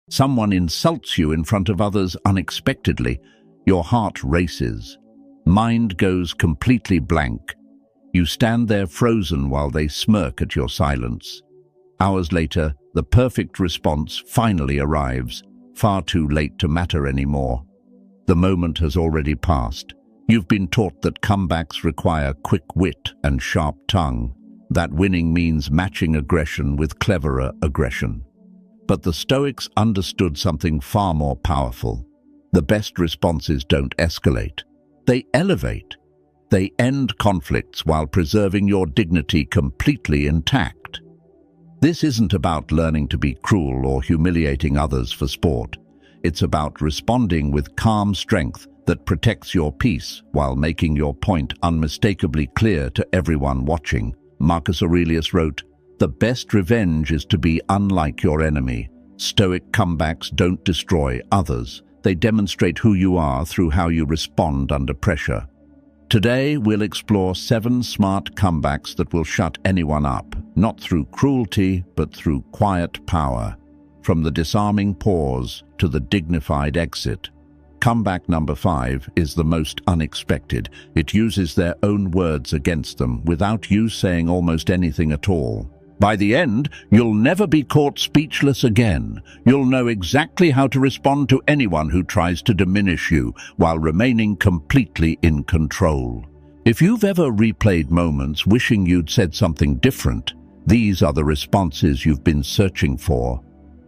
Someone insults you in front of others unexpectedly. Your heart races. Mind goes completely blank. You stand there frozen while they smirk at your silence. Hours later, the perfect response finally arrives, far too late to matter anymore. The moment has already passed. You've been taught that comebacks require quick wit and sharp tongue, that winning means matching aggression with cleverer aggression. But the Stoics understood something far more powerful. The best responses don't escalate. They elevate. They end conflicts while preserving your dignity completely intact. This isn't about learning to be cruel or humiliating others for sport. It's about responding with calm strength that protects your peace while making your point unmistakably clear to everyone watching. Marcus Aurelius wrote, "The best revenge is to be unlike your enemy." Stoic comebacks don't destroy others. They demonstrate who you are through how you respond under pressure. Today, we'll explore 7 smart comebacks that will shut anyone up, not through cruelty, but through quiet power. From the disarming pause to the dignified exit. Comeback number 5 is the most unexpected. It uses their own words against them without you saying almost anything at all. By the end, you'll never be caught speechless again. You'll know exactly how to respond to anyone who tries to diminish you while remaining completely in control. If you've ever replayed moments wishing you'd said something different, these are the responses you've been searching for.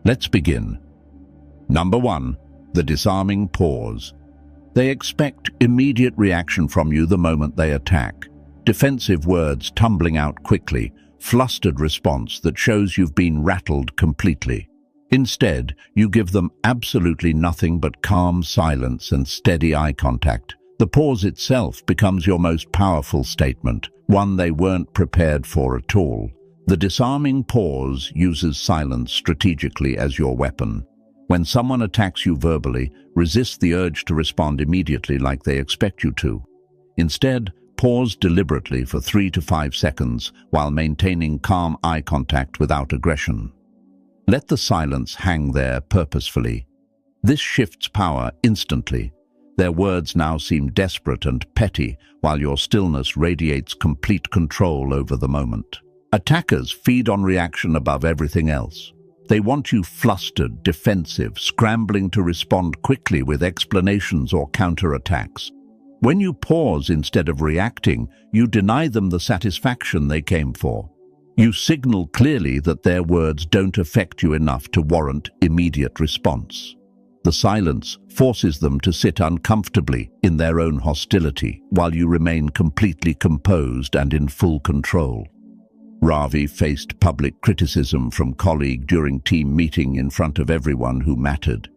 Let's begin. Number 1. The disarming pause. They expect immediate reaction from you the moment they attack. Defensive words tumbling out quickly, flustered response that shows you've been rattled completely. Instead, you give them absolutely nothing but calm silence and steady eye contact. The pause itself becomes your most powerful statement, one they weren't prepared for at all. The disarming pause uses silence strategically as your weapon. When someone attacks you verbally, resist the urge to respond immediately like they expect you to. Instead, pause deliberately for 3 to 5 seconds while maintaining calm eye contact without aggression. Let the silence hang there purposefully. This shifts power instantly. Their words now seem desperate and petty, while your stillness radiates complete control over the moment. Attackers feed on reaction above everything else. They want you flustered, defensive, scrambling to respond quickly with explanations or counterattacks. When you pause instead of reacting, you deny them the satisfaction they came for. You signal clearly that their words don't affect you enough to warrant immediate response. The silence forces them to sit uncomfortably in their own hostility, while you remain completely composed and in full control. Ravi faced public criticism from colleague during team meeting in front of everyone who mattered.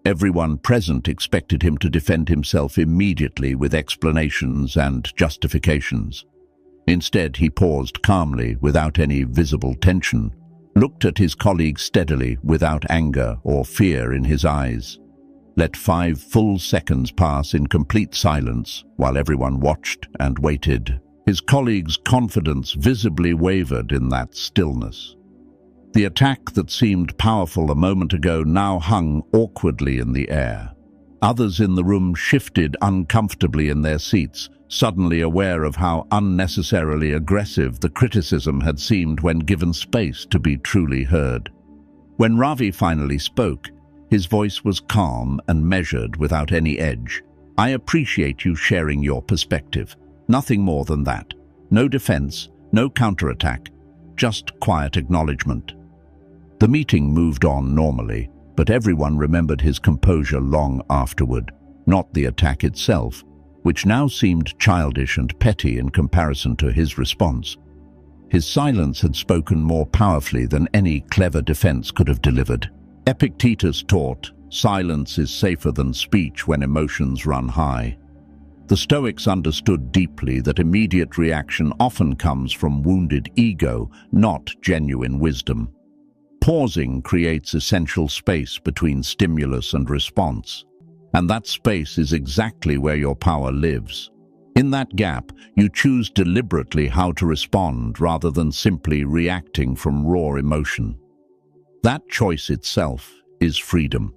Everyone present expected him to defend himself immediately with explanations and justifications. Instead, he paused calmly, without any visible tension, looked at his colleague steadily, without anger or fear in his eyes. Let 5 full seconds pass in complete silence while everyone watched and waited. His colleague's confidence visibly wavered in that stillness. The attack that seemed powerful a moment ago now hung awkwardly in the air. Others in the room shifted uncomfortably in their seats, suddenly aware of how unnecessarily aggressive the criticism had seemed when given space to be truly heard. When Ravi finally spoke, his voice was calm and measured without any edge. "I appreciate you sharing your perspective. Nothing more than that. No defense, no counterattack, just quiet acknowledgement." The meeting moved on normally, but everyone remembered his composure long afterward, not the attack itself, which now seemed childish and petty in comparison to his response. His silence had spoken more powerfully than any clever defense could have delivered. Epictetus taught, "Silence is safer than speech when emotions run high." The Stoics understood deeply that immediate reaction often comes from wounded ego, not genuine wisdom. Pausing creates essential space between stimulus and response, and that space is exactly where your power lives. In that gap, you choose deliberately how to respond rather than simply reacting from raw emotion. That choice itself is freedom.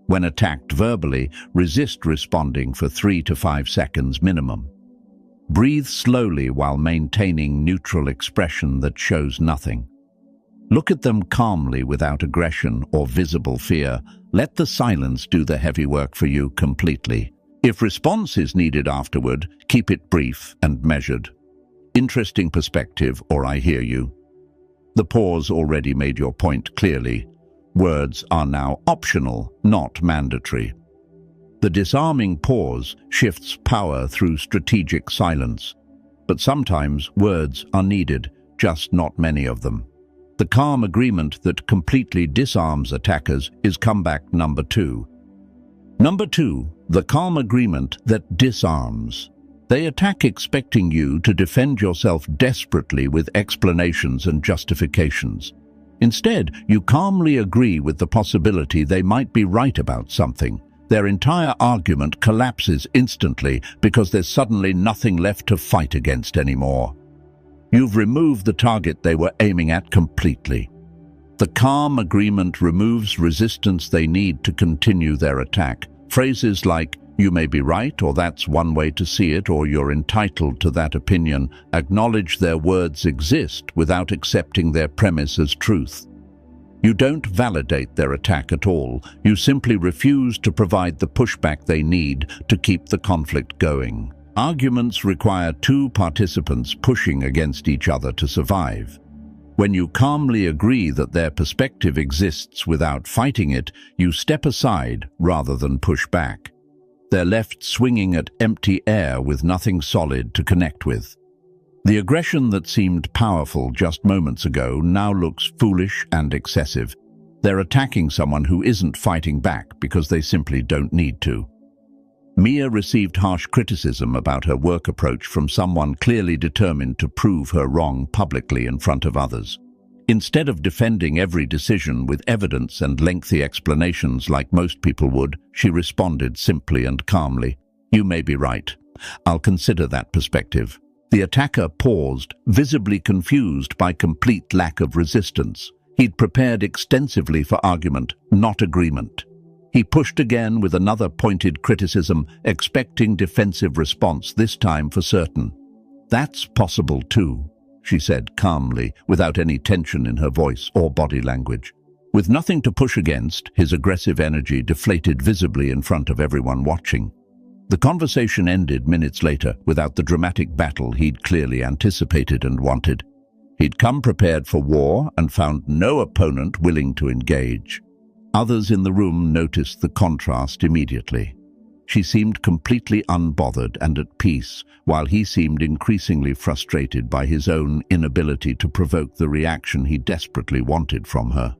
When attacked verbally, resist responding for 3 to 5 seconds minimum. Breathe slowly while maintaining neutral expression that shows nothing. Look at them calmly without aggression or visible fear. Let the silence do the heavy work for you completely. If response is needed afterward, keep it brief and measured. Interesting perspective, or I hear you. The pause already made your point clearly. Words are now optional, not mandatory. The disarming pause shifts power through strategic silence. But sometimes words are needed, just not many of them. The calm agreement that completely disarms attackers is comeback number 2. Number 2, the calm agreement that disarms. They attack expecting you to defend yourself desperately with explanations and justifications. Instead, you calmly agree with the possibility they might be right about something. Their entire argument collapses instantly because there's suddenly nothing left to fight against anymore. You've removed the target they were aiming at completely. The calm agreement removes resistance they need to continue their attack. Phrases like, "You may be right," or "That's one way to see it," or "You're entitled to that opinion," acknowledge their words exist without accepting their premise as truth. You don't validate their attack at all. You simply refuse to provide the pushback they need to keep the conflict going. Arguments require 2 participants pushing against each other to survive. When you calmly agree that their perspective exists without fighting it, you step aside rather than push back. They're left swinging at empty air with nothing solid to connect with. The aggression that seemed powerful just moments ago now looks foolish and excessive. They're attacking someone who isn't fighting back because they simply don't need to. Mia received harsh criticism about her work approach from someone clearly determined to prove her wrong publicly in front of others. Instead of defending every decision with evidence and lengthy explanations like most people would, she responded simply and calmly, "You may be right. I'll consider that perspective." The attacker paused, visibly confused by complete lack of resistance. He'd prepared extensively for argument, not agreement. He pushed again with another pointed criticism, expecting defensive response, this time for certain. "That's possible too," she said calmly, without any tension in her voice or body language. With nothing to push against, his aggressive energy deflated visibly in front of everyone watching. The conversation ended minutes later without the dramatic battle he'd clearly anticipated and wanted. He'd come prepared for war and found no opponent willing to engage. Others in the room noticed the contrast immediately. She seemed completely unbothered and at peace, while he seemed increasingly frustrated by his own inability to provoke the reaction he desperately wanted from her.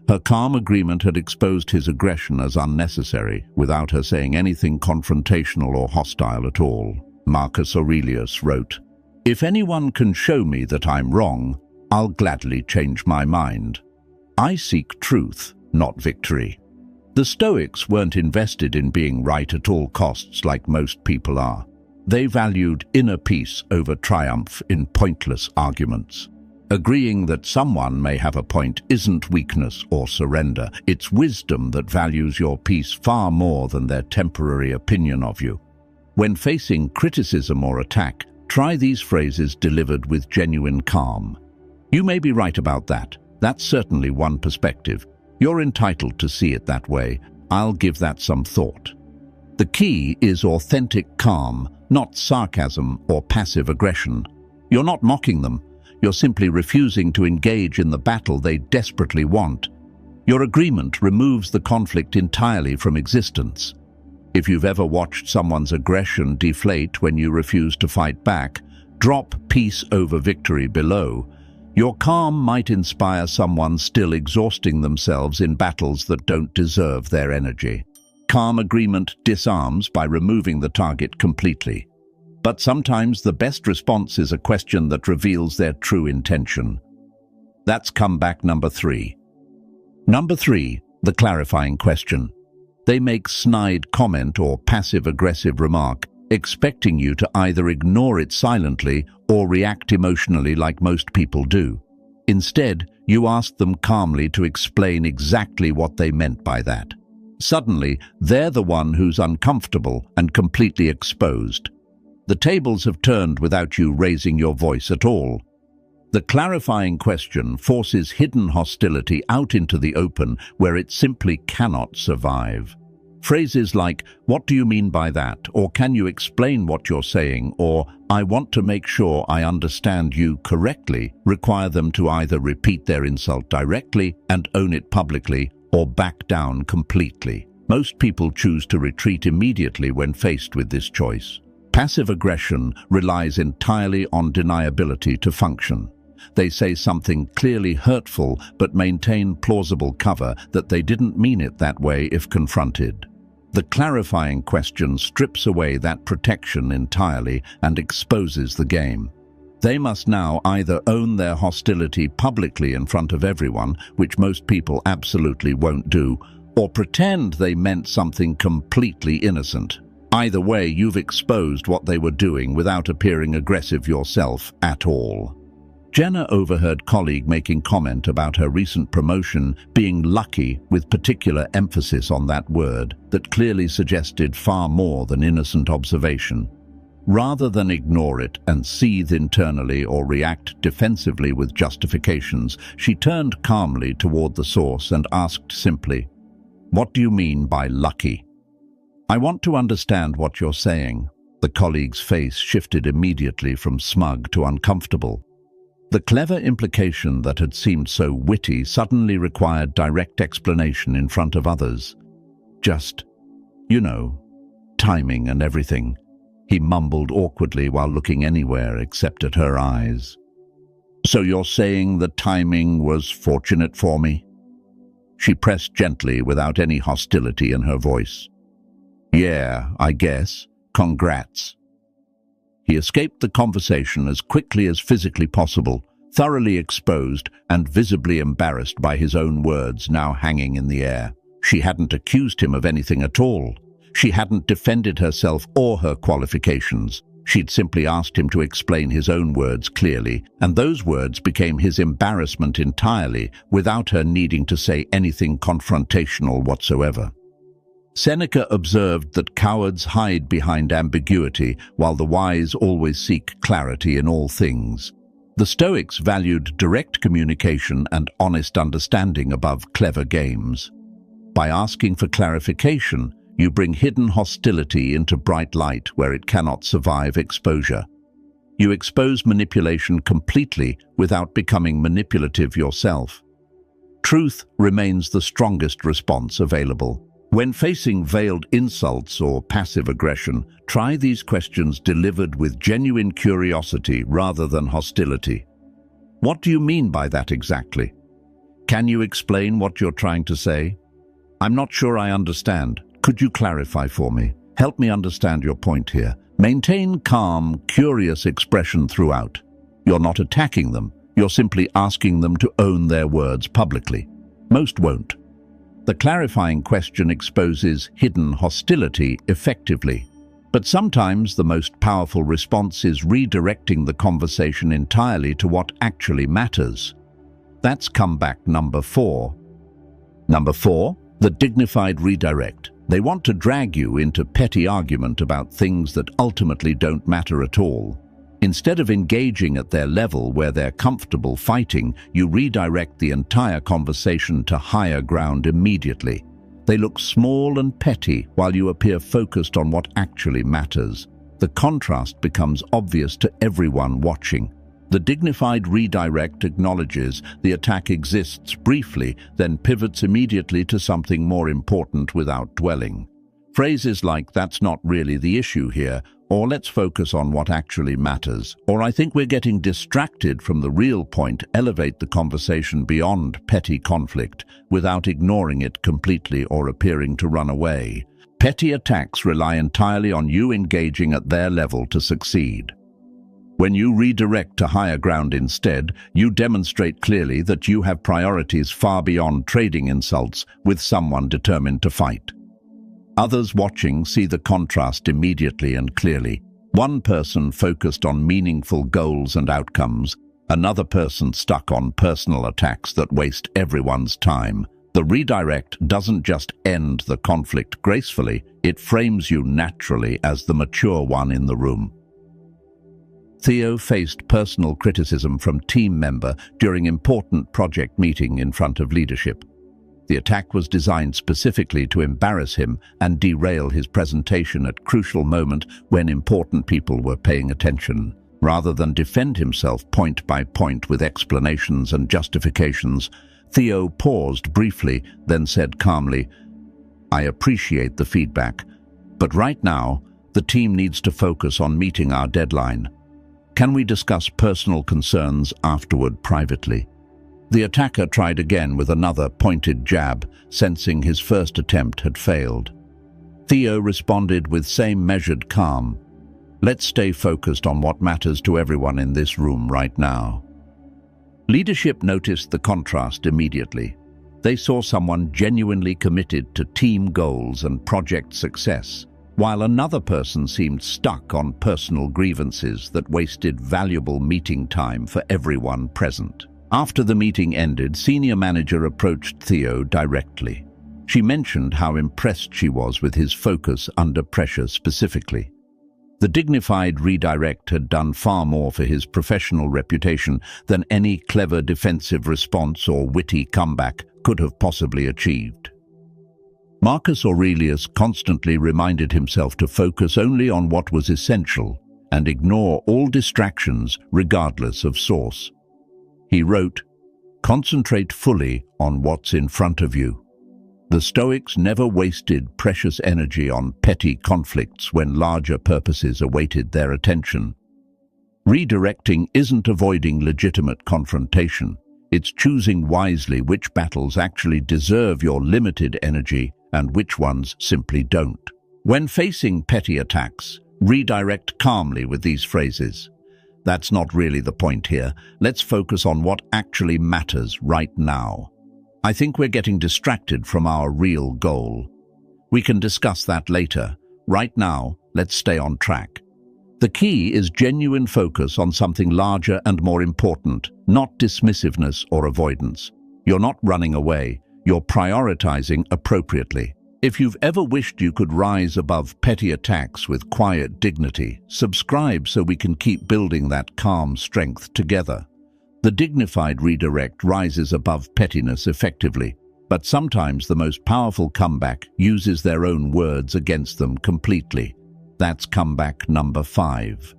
Her calm agreement had exposed his aggression as unnecessary, without her saying anything confrontational or hostile at all. Marcus Aurelius wrote, "If anyone can show me that I'm wrong, I'll gladly change my mind. I seek truth, not victory." The Stoics weren't invested in being right at all costs like most people are. They valued inner peace over triumph in pointless arguments. Agreeing that someone may have a point isn't weakness or surrender. It's wisdom that values your peace far more than their temporary opinion of you. When facing criticism or attack, try these phrases delivered with genuine calm. "You may be right about that. That's certainly one perspective. You're entitled to see it that way. I'll give that some thought." The key is authentic calm, not sarcasm or passive aggression. You're not mocking them. You're simply refusing to engage in the battle they desperately want. Your agreement removes the conflict entirely from existence. If you've ever watched someone's aggression deflate when you refuse to fight back, drop peace over victory below. Your calm might inspire someone still exhausting themselves in battles that don't deserve their energy. Calm agreement disarms by removing the target completely. But sometimes the best response is a question that reveals their true intention. That's comeback number 3. Number 3, the clarifying question. They make snide comment or passive-aggressive remark, expecting you to either ignore it silently or react emotionally like most people do. Instead, You ask them calmly to explain exactly what they meant by that. Suddenly, they're the one who's uncomfortable and completely exposed. The tables have turned without you raising your voice at all. The clarifying question forces hidden hostility out into the open where it simply cannot survive. Phrases like, "What do you mean by that?" or "Can you explain what you're saying?" or "I want to make sure I understand you correctly" require them to either repeat their insult directly and own it publicly or back down completely. Most people choose to retreat immediately when faced with this choice. Passive aggression relies entirely on deniability to function. They say something clearly hurtful but maintain plausible cover that they didn't mean it that way if confronted. The clarifying question strips away that protection entirely and exposes the game. They must now either own their hostility publicly in front of everyone, which most people absolutely won't do, or pretend they meant something completely innocent. Either way, you've exposed what they were doing without appearing aggressive yourself at all. Jenna overheard colleague making comment about her recent promotion being lucky, with particular emphasis on that word that clearly suggested far more than innocent observation. Rather than ignore it and seethe internally or react defensively with justifications, she turned calmly toward the source and asked simply, "What do you mean by lucky?" "I want to understand what you're saying." The colleague's face shifted immediately from smug to uncomfortable. The clever implication that had seemed so witty suddenly required direct explanation in front of others. "Just, timing and everything," he mumbled awkwardly while looking anywhere except at her eyes. "So you're saying the timing was fortunate for me?" She pressed gently without any hostility in her voice. "Yeah, I guess. Congrats." He escaped the conversation as quickly as physically possible, thoroughly exposed and visibly embarrassed by his own words now hanging in the air. She hadn't accused him of anything at all. She hadn't defended herself or her qualifications. She'd simply asked him to explain his own words clearly, and those words became his embarrassment entirely, without her needing to say anything confrontational whatsoever. Seneca observed that cowards hide behind ambiguity, while the wise always seek clarity in all things. The Stoics valued direct communication and honest understanding above clever games. By asking for clarification, you bring hidden hostility into bright light where it cannot survive exposure. You expose manipulation completely without becoming manipulative yourself. Truth remains the strongest response available. When facing veiled insults or passive aggression, try these questions delivered with genuine curiosity rather than hostility. "What do you mean by that exactly?" "Can you explain what you're trying to say?" "I'm not sure I understand. Could you clarify for me? Help me understand your point here." Maintain calm, curious expression throughout. You're not attacking them. You're simply asking them to own their words publicly. Most won't. The clarifying question exposes hidden hostility effectively. But sometimes the most powerful response is redirecting the conversation entirely to what actually matters. That's comeback number 4. Number 4, the dignified redirect. They want to drag you into petty argument about things that ultimately don't matter at all. Instead of engaging at their level where they're comfortable fighting, you redirect the entire conversation to higher ground immediately. They look small and petty while you appear focused on what actually matters. The contrast becomes obvious to everyone watching. The dignified redirect acknowledges the attack exists briefly, then pivots immediately to something more important without dwelling. Phrases like "that's not really the issue here," or "let's focus on what actually matters," or "I think we're getting distracted from the real point," elevate the conversation beyond petty conflict without ignoring it completely or appearing to run away. Petty attacks rely entirely on you engaging at their level to succeed. When you redirect to higher ground instead, you demonstrate clearly that you have priorities far beyond trading insults with someone determined to fight. Others watching see the contrast immediately and clearly. One person focused on meaningful goals and outcomes, Another person stuck on personal attacks that waste everyone's time. The redirect doesn't just end the conflict gracefully, it frames you naturally as the mature one in the room. Theo faced personal criticism from team member during important project meeting in front of leadership. The attack was designed specifically to embarrass him and derail his presentation at crucial moment when important people were paying attention. Rather than defend himself point by point with explanations and justifications, Theo paused briefly, then said calmly, "I appreciate the feedback, but right now, the team needs to focus on meeting our deadline. Can we discuss personal concerns afterward privately?" The attacker tried again with another pointed jab, sensing his first attempt had failed. Theo responded with same measured calm. "Let's stay focused on what matters to everyone in this room right now." Leadership noticed the contrast immediately. They saw someone genuinely committed to team goals and project success, while another person seemed stuck on personal grievances that wasted valuable meeting time for everyone present. After the meeting ended, senior manager approached Theo directly. She mentioned how impressed she was with his focus under pressure specifically. The dignified redirect had done far more for his professional reputation than any clever defensive response or witty comeback could have possibly achieved. Marcus Aurelius constantly reminded himself to focus only on what was essential and ignore all distractions regardless of source. He wrote, "Concentrate fully on what's in front of you." The Stoics never wasted precious energy on petty conflicts when larger purposes awaited their attention. Redirecting isn't avoiding legitimate confrontation. It's choosing wisely which battles actually deserve your limited energy and which ones simply don't. When facing petty attacks, redirect calmly with these phrases. "That's not really the point here. Let's focus on what actually matters right now. I think we're getting distracted from our real goal. We can discuss that later. Right now, let's stay on track." The key is genuine focus on something larger and more important, not dismissiveness or avoidance. You're not running away, you're prioritizing appropriately. If you've ever wished you could rise above petty attacks with quiet dignity, subscribe so we can keep building that calm strength together. The dignified redirect rises above pettiness effectively, but sometimes the most powerful comeback uses their own words against them completely. That's comeback number 5.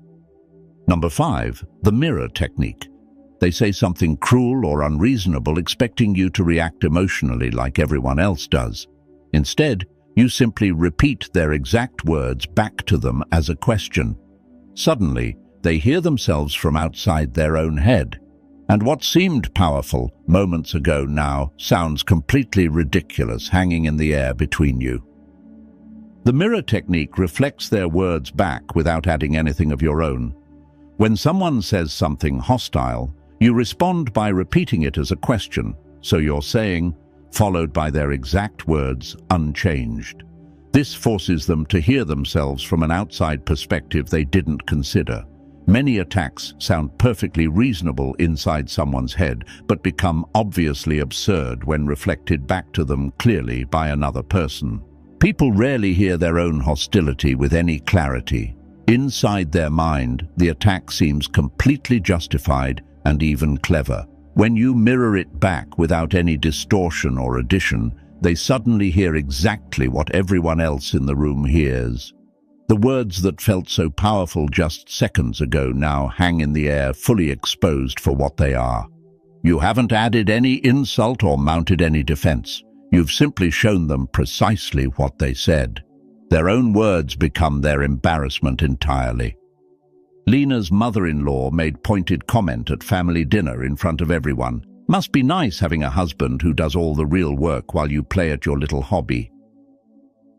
Number 5, the mirror technique. They say something cruel or unreasonable, expecting you to react emotionally like everyone else does. Instead, you simply repeat their exact words back to them as a question. Suddenly, they hear themselves from outside their own head. And what seemed powerful moments ago now sounds completely ridiculous hanging in the air between you. The mirror technique reflects their words back without adding anything of your own. When someone says something hostile, you respond by repeating it as a question, so you're saying, followed by their exact words, unchanged. This forces them to hear themselves from an outside perspective they didn't consider. Many attacks sound perfectly reasonable inside someone's head, but become obviously absurd when reflected back to them clearly by another person. People rarely hear their own hostility with any clarity. Inside their mind, the attack seems completely justified and even clever. When you mirror it back without any distortion or addition, they suddenly hear exactly what everyone else in the room hears. The words that felt so powerful just seconds ago now hang in the air, fully exposed for what they are. You haven't added any insult or mounted any defense. You've simply shown them precisely what they said. Their own words become their embarrassment entirely. Lena's mother-in-law made pointed comment at family dinner in front of everyone. "Must be nice having a husband who does all the real work while you play at your little hobby."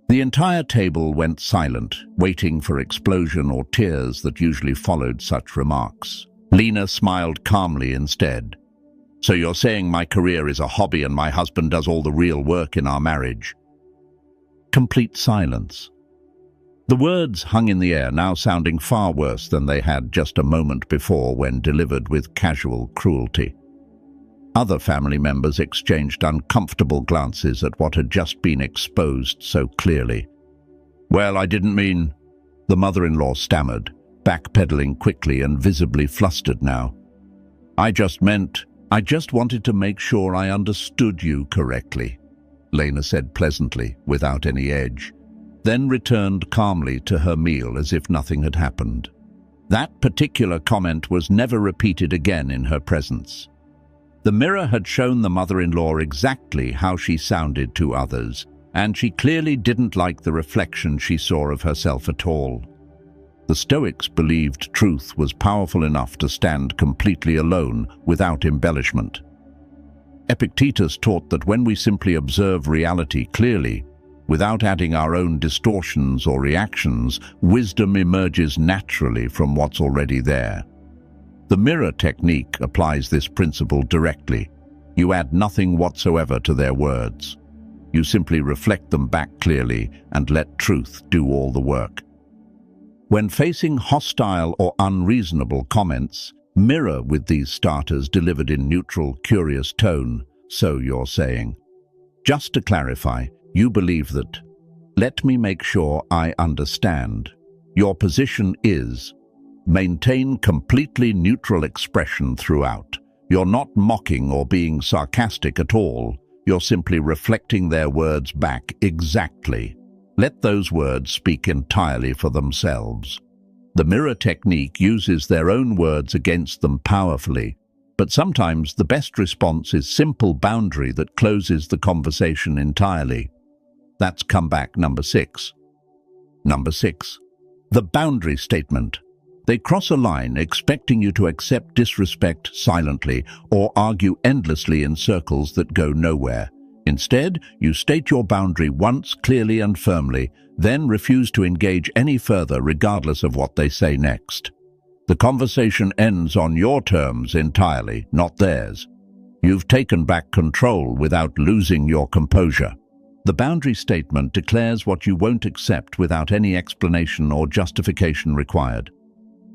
The entire table went silent, waiting for explosion or tears that usually followed such remarks. Lena smiled calmly instead. "So you're saying my career is a hobby and my husband does all the real work in our marriage?" Complete silence. The words hung in the air, now sounding far worse than they had just a moment before when delivered with casual cruelty. Other family members exchanged uncomfortable glances at what had just been exposed so clearly. "Well, I didn't mean," the mother-in-law stammered, backpedaling quickly and visibly flustered now. I just wanted to make sure I understood you correctly," Lena said pleasantly, without any edge, then returned calmly to her meal as if nothing had happened. That particular comment was never repeated again in her presence. The mirror had shown the mother-in-law exactly how she sounded to others, and she clearly didn't like the reflection she saw of herself at all. The Stoics believed truth was powerful enough to stand completely alone without embellishment. Epictetus taught that when we simply observe reality clearly, without adding our own distortions or reactions, wisdom emerges naturally from what's already there. The mirror technique applies this principle directly. You add nothing whatsoever to their words. You simply reflect them back clearly and let truth do all the work. When facing hostile or unreasonable comments, mirror with these starters delivered in neutral, curious tone, "So you're saying." Just to clarify, you believe that, "Let me make sure I understand. Your position is," maintain completely neutral expression throughout. You're not mocking or being sarcastic at all. You're simply reflecting their words back exactly. Let those words speak entirely for themselves. The mirror technique uses their own words against them powerfully, but sometimes the best response is simple boundary that closes the conversation entirely. That's comeback number 6. Number 6. The boundary statement. They cross a line expecting you to accept disrespect silently or argue endlessly in circles that go nowhere. Instead, you state your boundary once clearly and firmly, then refuse to engage any further regardless of what they say next. The conversation ends on your terms entirely, not theirs. You've taken back control without losing your composure. The boundary statement declares what you won't accept without any explanation or justification required.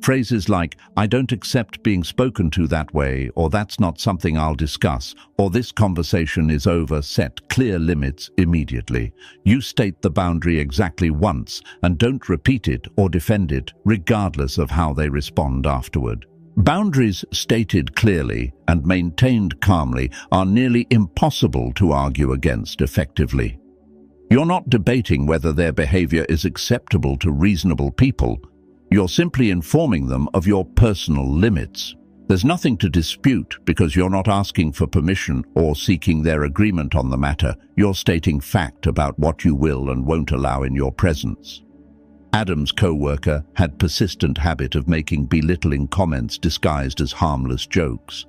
Phrases like, "I don't accept being spoken to that way," or "That's not something I'll discuss," or "This conversation is over," set clear limits immediately. You state the boundary exactly once and don't repeat it or defend it, regardless of how they respond afterward. Boundaries stated clearly and maintained calmly are nearly impossible to argue against effectively. You're not debating whether their behavior is acceptable to reasonable people. You're simply informing them of your personal limits. There's nothing to dispute because you're not asking for permission or seeking their agreement on the matter. You're stating fact about what you will and won't allow in your presence. Adam's co-worker had persistent habit of making belittling comments disguised as harmless jokes.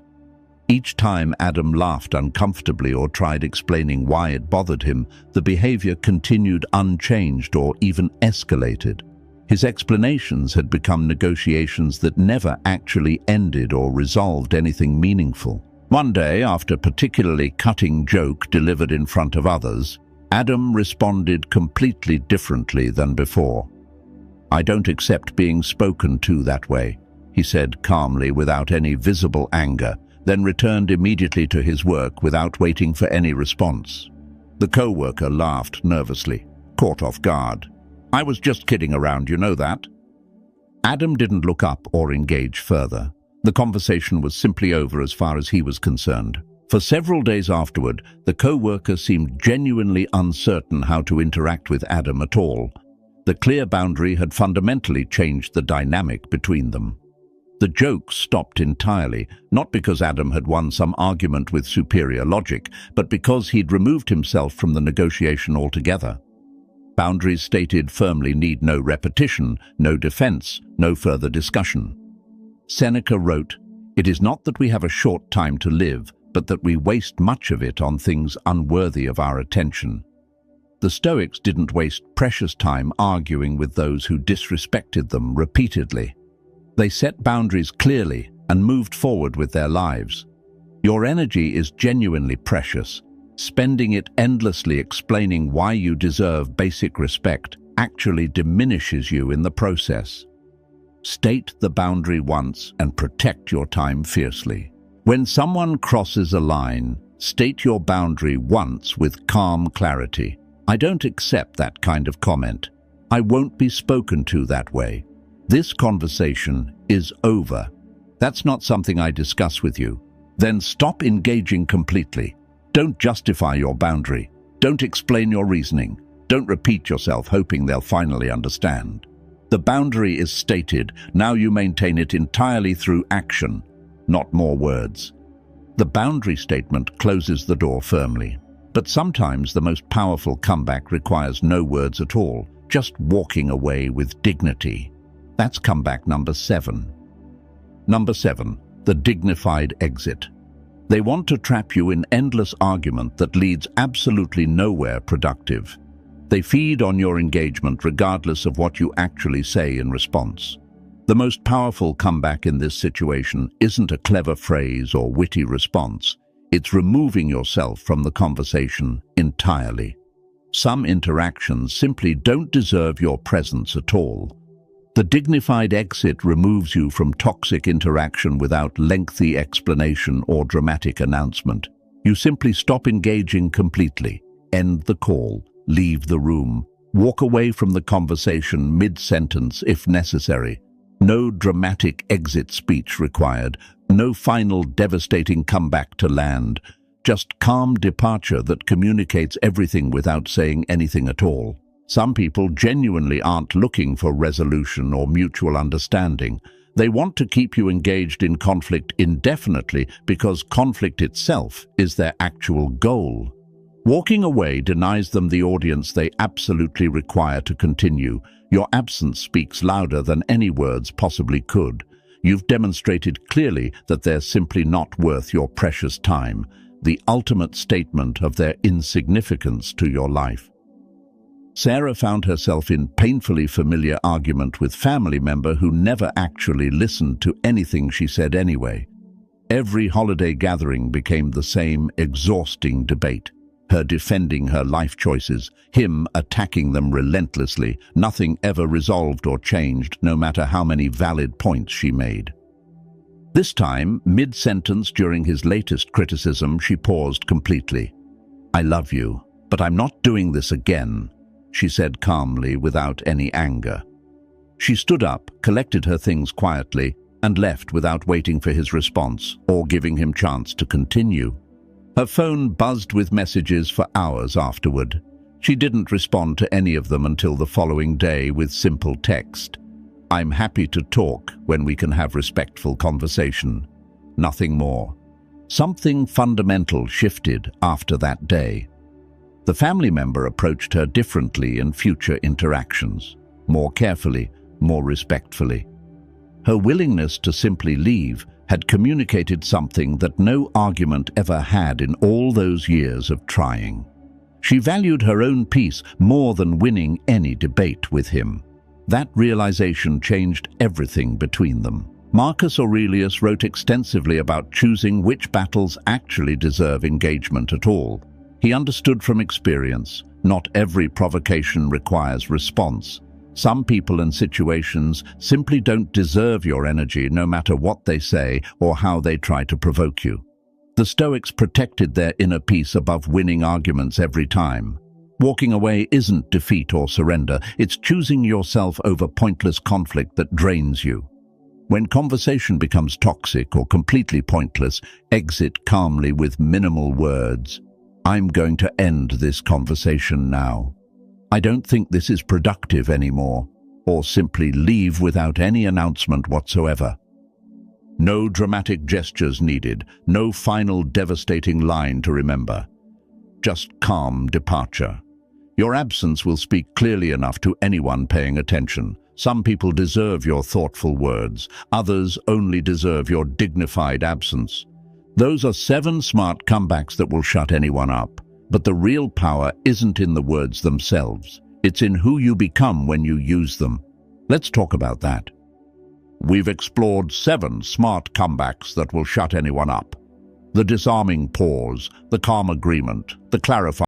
Each time Adam laughed uncomfortably or tried explaining why it bothered him, the behavior continued unchanged or even escalated. His explanations had become negotiations that never actually ended or resolved anything meaningful. One day, after a particularly cutting joke delivered in front of others, Adam responded completely differently than before. "I don't accept being spoken to that way," he said calmly without any visible anger, then returned immediately to his work without waiting for any response. The co-worker laughed nervously, caught off guard. "I was just kidding around, you know that." Adam didn't look up or engage further. The conversation was simply over as far as he was concerned. For several days afterward, the co-worker seemed genuinely uncertain how to interact with Adam at all. The clear boundary had fundamentally changed the dynamic between them. The joke stopped entirely, not because Adam had won some argument with superior logic, but because he'd removed himself from the negotiation altogether. Boundaries stated firmly need no repetition, no defense, no further discussion. Seneca wrote, "It is not that we have a short time to live, but that we waste much of it on things unworthy of our attention." The Stoics didn't waste precious time arguing with those who disrespected them repeatedly. They set boundaries clearly and moved forward with their lives. Your energy is genuinely precious. Spending it endlessly explaining why you deserve basic respect actually diminishes you in the process. State the boundary once and protect your time fiercely. When someone crosses a line, state your boundary once with calm clarity. I don't accept that kind of comment. I won't be spoken to that way. This conversation is over. That's not something I discuss with you. Then stop engaging completely. Don't justify your boundary. Don't explain your reasoning. Don't repeat yourself hoping they'll finally understand. The boundary is stated. Now you maintain it entirely through action, not more words. The boundary statement closes the door firmly. But sometimes the most powerful comeback requires no words at all, just walking away with dignity. That's comeback number 7. Number 7, the dignified exit. They want to trap you in endless argument that leads absolutely nowhere productive. They feed on your engagement regardless of what you actually say in response. The most powerful comeback in this situation isn't a clever phrase or witty response. It's removing yourself from the conversation entirely. Some interactions simply don't deserve your presence at all. The dignified exit removes you from toxic interaction without lengthy explanation or dramatic announcement. You simply stop engaging completely, end the call, leave the room, walk away from the conversation mid-sentence if necessary. No dramatic exit speech required, no final devastating comeback to land, just calm departure that communicates everything without saying anything at all. Some people genuinely aren't looking for resolution or mutual understanding. They want to keep you engaged in conflict indefinitely because conflict itself is their actual goal. Walking away denies them the audience they absolutely require to continue. Your absence speaks louder than any words possibly could. You've demonstrated clearly that they're simply not worth your precious time, the ultimate statement of their insignificance to your life. Sarah found herself in painfully familiar argument with family member who never actually listened to anything she said anyway. Every holiday gathering became the same exhausting debate. Her defending her life choices, him attacking them relentlessly, nothing ever resolved or changed, no matter how many valid points she made. This time, mid-sentence during his latest criticism, she paused completely. "I love you, but I'm not doing this again," she said calmly without any anger. She stood up, collected her things quietly, and left without waiting for his response or giving him chance to continue. Her phone buzzed with messages for hours afterward. She didn't respond to any of them until the following day with simple text. "I'm happy to talk when we can have respectful conversation." Nothing more. Something fundamental shifted after that day. The family member approached her differently in future interactions, more carefully, more respectfully. Her willingness to simply leave had communicated something that no argument ever had in all those years of trying. She valued her own peace more than winning any debate with him. That realization changed everything between them. Marcus Aurelius wrote extensively about choosing which battles actually deserve engagement at all. He understood from experience, not every provocation requires response. Some people and situations simply don't deserve your energy no matter what they say or how they try to provoke you. The Stoics protected their inner peace above winning arguments every time. Walking away isn't defeat or surrender, it's choosing yourself over pointless conflict that drains you. When conversation becomes toxic or completely pointless, exit calmly with minimal words. "I'm going to end this conversation now. I don't think this is productive anymore," or simply leave without any announcement whatsoever. No dramatic gestures needed, no final devastating line to remember. Just calm departure. Your absence will speak clearly enough to anyone paying attention. Some people deserve your thoughtful words, others only deserve your dignified absence. Those are 7 smart comebacks that will shut anyone up. But the real power isn't in the words themselves. It's in who you become when you use them. Let's talk about that. We've explored 7 smart comebacks that will shut anyone up. The disarming pause, the calm agreement, the clarifying